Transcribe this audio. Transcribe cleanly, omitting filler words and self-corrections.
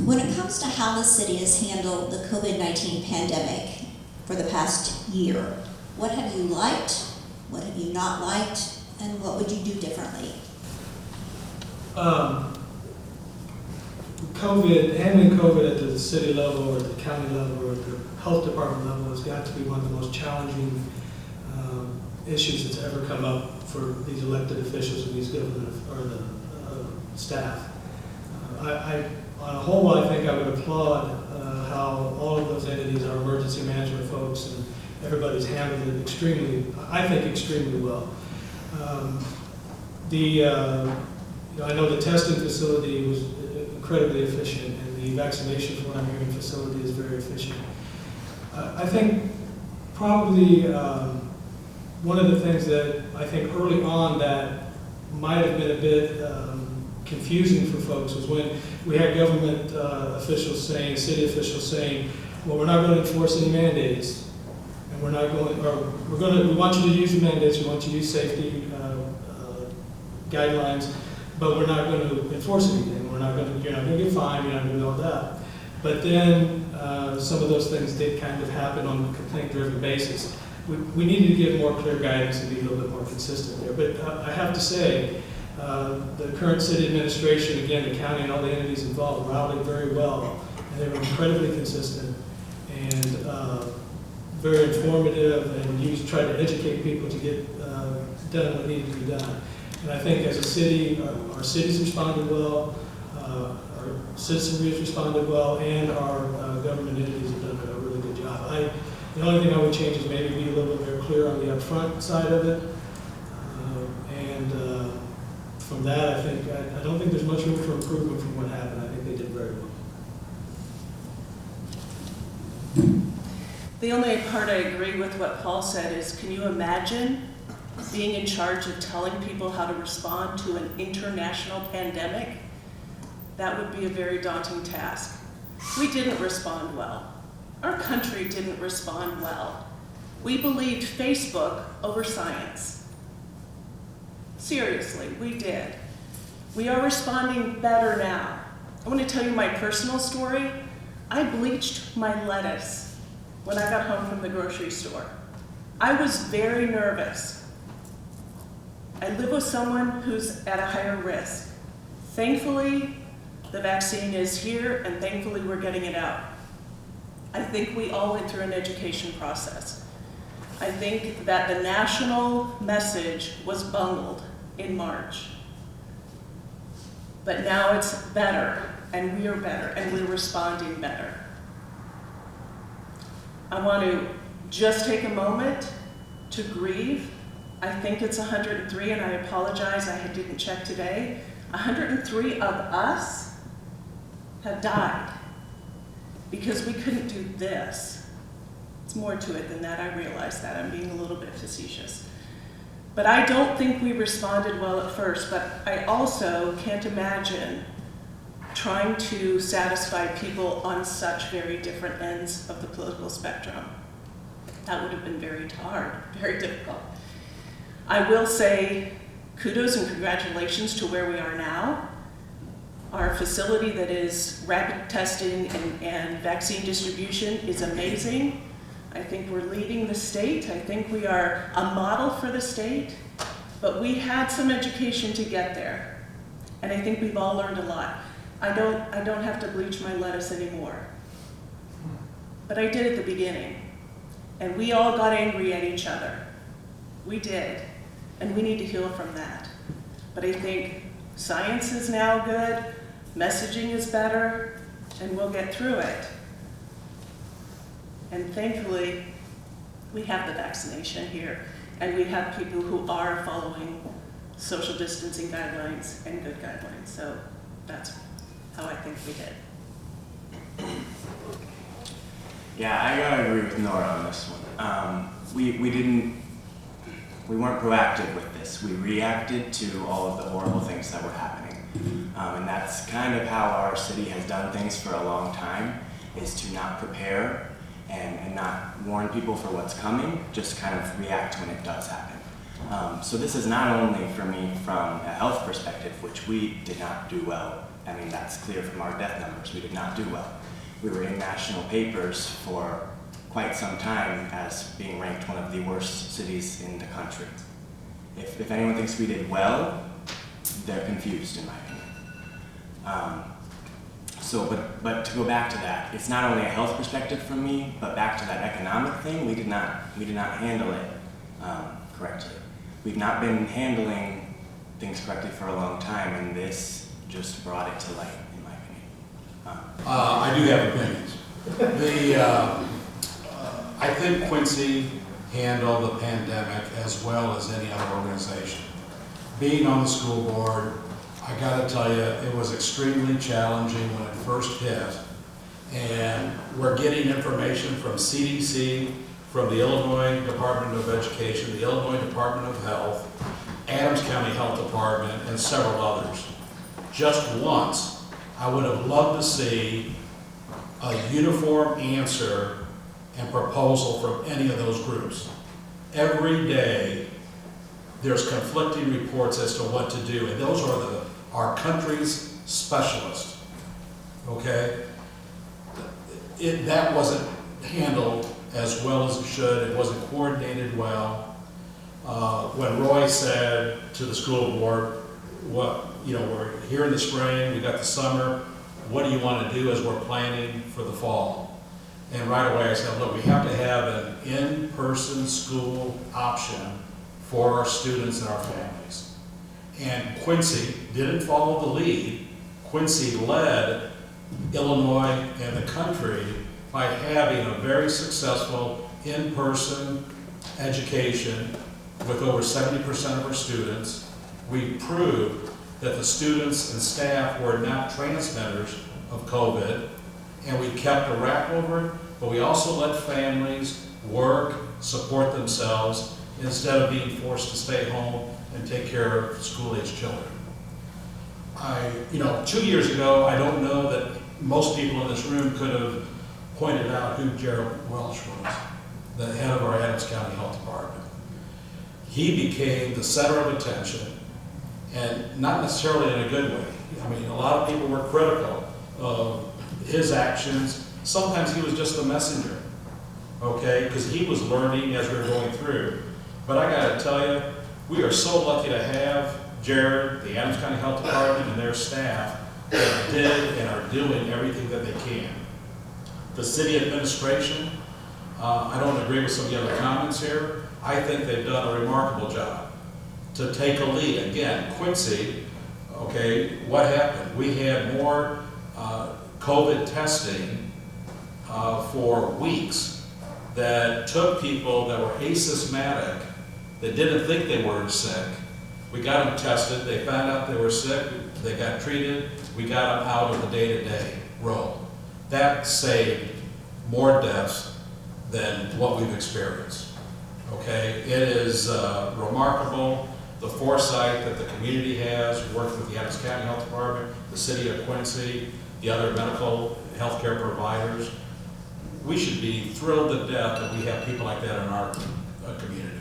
When it comes to how the city has handled the COVID-19 pandemic for the past year, what have you liked, what have you not liked, and what would you do differently? Handling COVID at the city level or the county level or the health department level has got to be one of the most challenging issues that's ever come up for these elected officials or these government or the staff. On a whole, I think I would applaud how all of those entities, our emergency management folks, and everybody's handled it extremely well. I know the testing facility was incredibly efficient, and the vaccination, from what I'm hearing, facility is very efficient. I think probably one of the things that I think early on that might have been a bit confusing for folks was when we had government officials saying, city officials saying, well, we're not going to enforce any mandates, and we're not going, or we want you to use the mandates, we want you to use safety guidelines, but we're not going to enforce anything. You're not going to get fined, you're not going to do all that. But then some of those things did kind of happen on a complaint-driven basis. We needed to give more clear guidance and be a little bit more consistent there. But I have to say, the current city administration, again, the county and all the entities involved, rallied very well, and they were incredibly consistent and very informative, and tried to educate people to get done what needed to be done. And I think as a city, our cities responded well, our citizenry has responded well, and our government entities have done a really good job. The only thing I would change is maybe be a little bit more clear on the upfront side of it. From that, I don't think there's much room for improvement from what happened. I think they did very well. The only part I agree with what Paul said is, can you imagine being in charge of telling people how to respond to an international pandemic? That would be a very daunting task. We didn't respond well. Our country didn't respond well. We believed Facebook over science. Seriously, we did. We are responding better now. I want to tell you my personal story. I bleached my lettuce when I got home from the grocery store. I was very nervous. I live with someone who's at a higher risk. Thankfully, the vaccine is here, and thankfully we're getting it out. I think we all went through an education process. I think that the national message was bungled in March. But now it's better, and we are better, and we're responding better. I want to just take a moment to grieve. I think it's 103, and I apologize, I didn't check today. 103 of us have died because we couldn't do this. It's more to it than that, I realize that. I'm being a little bit facetious. But I don't think we responded well at first, but I also can't imagine trying to satisfy people on such very different ends of the political spectrum. That would have been very hard, very difficult. I will say kudos and congratulations to where we are now. Our facility that is rapid testing and vaccine distribution is amazing. I think we're leading the state. I think we are a model for the state, but we had some education to get there. And I think we've all learned a lot. I don't have to bleach my lettuce anymore. But I did at the beginning. And we all got angry at each other. We did. And we need to heal from that. But I think science is now good, messaging is better, and we'll get through it. And thankfully, we have the vaccination here, and we have people who are following social distancing guidelines and good guidelines. So that's how I think we did. Yeah, I gotta agree with Nora on this one. We weren't proactive with this. We reacted to all of the horrible things that were happening. And that's kind of how our city has done things for a long time, is to not prepare and not warn people for what's coming, just kind of react when it does happen. So this is not only for me from a health perspective, which we did not do well I mean, that's clear from our death numbers. We did not do well. We were in national papers for quite some time as being ranked one of the worst cities in the country. If anyone thinks we did well, they're confused, in my opinion. But to go back to that, it's not only a health perspective from me, but back to that economic thing, we did not handle it correctly. We've not been handling things correctly for a long time, and this just brought it to light, in my opinion. I do have opinions. I think Quincy handled the pandemic as well as any other organization. Being on the school board, I gotta tell you, it was extremely challenging when it first hit. And we're getting information from CDC, from the Illinois Department of Education, the Illinois Department of Health, Adams County Health Department, and several others. Just once, I would have loved to see a uniform answer and proposal from any of those groups. Every day, there's conflicting reports as to what to do, and those are our country's specialists, okay? That wasn't handled as well as it should. It wasn't coordinated well. When Roy said to the school board, we're here in the spring, we got the summer, what do you want to do as we're planning for the fall? And right away I said, look, we have to have an in-person school option for our students and our families. And Quincy didn't follow the lead. Quincy led Illinois and the country by having a very successful in-person education with over 70% of our students. We proved that the students and staff were not transmitters of COVID, and we kept a wrap over it, but we also let families work, support themselves, instead of being forced to stay home and take care of school-age children. 2 years ago, I don't know that most people in this room could have pointed out who Gerald Welch was, the head of our Adams County Health Department. He became the center of attention, and not necessarily in a good way. I mean, a lot of people were critical of his actions. Sometimes he was just a messenger, okay? Because he was learning as we were going through. But I gotta tell you, we are so lucky to have Jared, the Adams County Health Department, and their staff that did and are doing everything that they can. The city administration, I don't agree with some of the other comments here. I think they've done a remarkable job to take a lead. Again, Quincy, okay, what happened? We had more COVID testing for weeks that took people that were asymptomatic, that didn't think they were sick. We got them tested, they found out they were sick, they got treated, we got them out of the day-to-day role. That saved more deaths than what we've experienced, okay? It is remarkable, the foresight that the community has, worked with the Adams County Health Department, the city of Quincy, the other medical healthcare providers. We should be thrilled to death that we have people like that in our community.